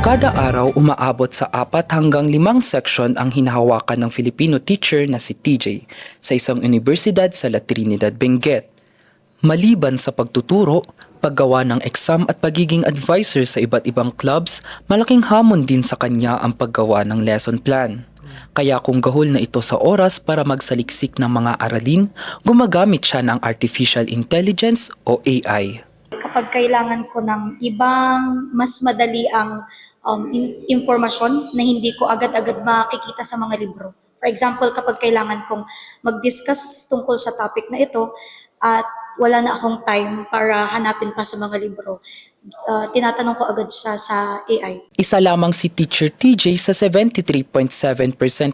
Kada araw umaabot sa 4 hanggang 5 section ang hinahawakan ng Filipino teacher na si TJ sa isang universidad sa La Trinidad, Benguet. Maliban sa pagtuturo, paggawa ng exam at pagiging advisor sa iba't ibang clubs, malaking hamon din sa kanya ang paggawa ng lesson plan. Kaya kung gahol na ito sa oras para magsaliksik ng mga aralin, gumagamit siya ng Artificial Intelligence o AI. Kapag kailangan ko ng ibang mas madali ang impormasyon na hindi ko agad-agad makikita sa mga libro. For example, kapag kailangan kong mag-discuss tungkol sa topic na ito at wala na akong time para hanapin pa sa mga libro, tinatanong ko agad siya sa AI. Isa lamang si Teacher TJ sa 73.7%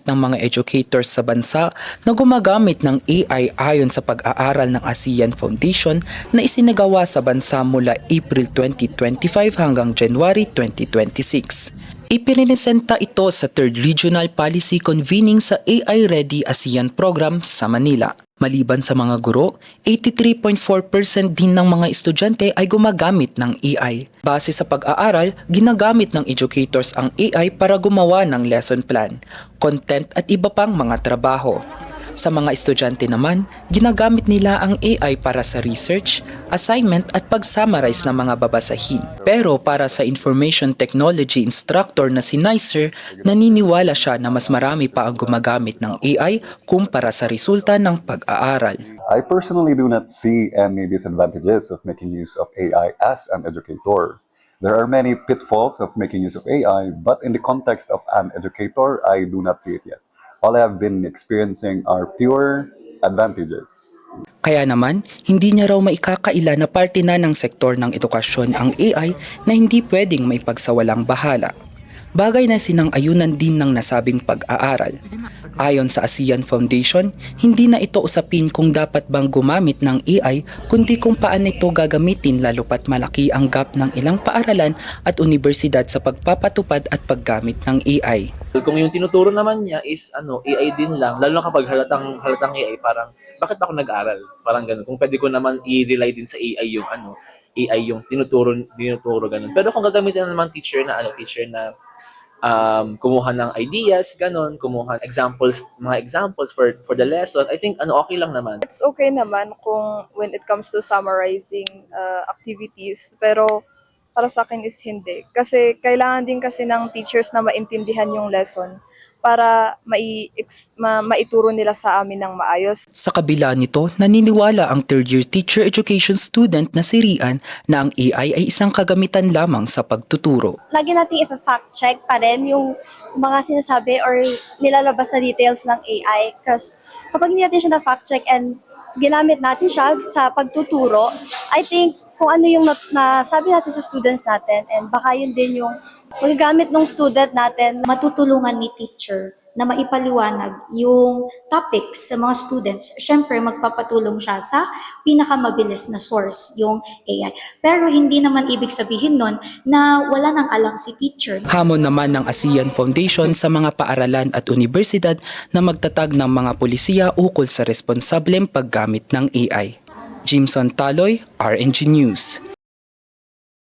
ng mga educators sa bansa na gumagamit ng AI ayon sa pag-aaral ng ASEAN Foundation na isinagawa sa bansa mula April 2025 hanggang January 2026. Ipiniresenta ito sa 3rd Regional Policy Convening sa AI Ready ASEAN Program sa Manila. Maliban sa mga guro, 83.4% din ng mga estudyante ay gumagamit ng AI. Base sa pag-aaral, ginagamit ng educators ang AI para gumawa ng lesson plan, content at iba pang mga trabaho. Sa mga estudyante naman, ginagamit nila ang AI para sa research, assignment at pag-summarize ng mga babasahin. Pero para sa information technology instructor na si Nicer, naniniwala siya na mas marami pa ang gumagamit ng AI kumpara sa resulta ng pag-aaral. I personally do not see any disadvantages of making use of AI as an educator. There are many pitfalls of making use of AI, but in the context of an educator, I do not see it yet. All I have been experiencing are pure advantages. Kaya naman, hindi niya raw maikakaila na parte na ng sektor ng edukasyon ang AI na hindi pwedeng maipagsawalang bahala. Bagay na sinang-ayunan din ng nasabing pag-aaral. Ayon sa ASEAN Foundation, hindi na ito usapin kung dapat bang gumamit ng AI kundi kung paano ito gagamitin lalo pat malaki ang gap ng ilang paaralan at universidad sa pagpapatupad at paggamit ng AI. Kung yung tinuturo naman niya is AI din lang, lalo na kapag halatang AI, parang bakit ako nag-aral? Parang ganun. Kung pwede ko naman i-rely din sa AI yung AI yung tinuturo ganun. Pero kung gagamitin na naman teacher na kumuha ng ideas, ganun, kumuha mga examples for the lesson, I think okay lang naman. It's okay naman kung when it comes to summarizing activities, pero para sa akin is hindi. Kasi kailangan din kasi ng teachers na maintindihan yung lesson para maituro nila sa amin ng maayos. Sa kabila nito, naniniwala ang 3rd year teacher education student na si Rian na ang AI ay isang kagamitan lamang sa pagtuturo. Lagi natin i-fact check pa rin yung mga sinasabi or nilalabas na details ng AI. Kasi kapag hindi natin siya na-fact check and ginamit natin siya sa pagtuturo, I think kung ano yung nasabi natin sa students natin and baka yun din yung magagamit ng student natin, matutulungan ni teacher na maipaliwanag yung topics sa mga students. Siyempre, magpapatulong siya sa pinakamabilis na source, yung AI. Pero hindi naman ibig sabihin nun na wala nang alam si teacher. Hamon naman ng ASEAN Foundation sa mga paaralan at universidad na magtatag ng mga polisiya ukol sa responsableng paggamit ng AI. Jimson Taloy, RNG News.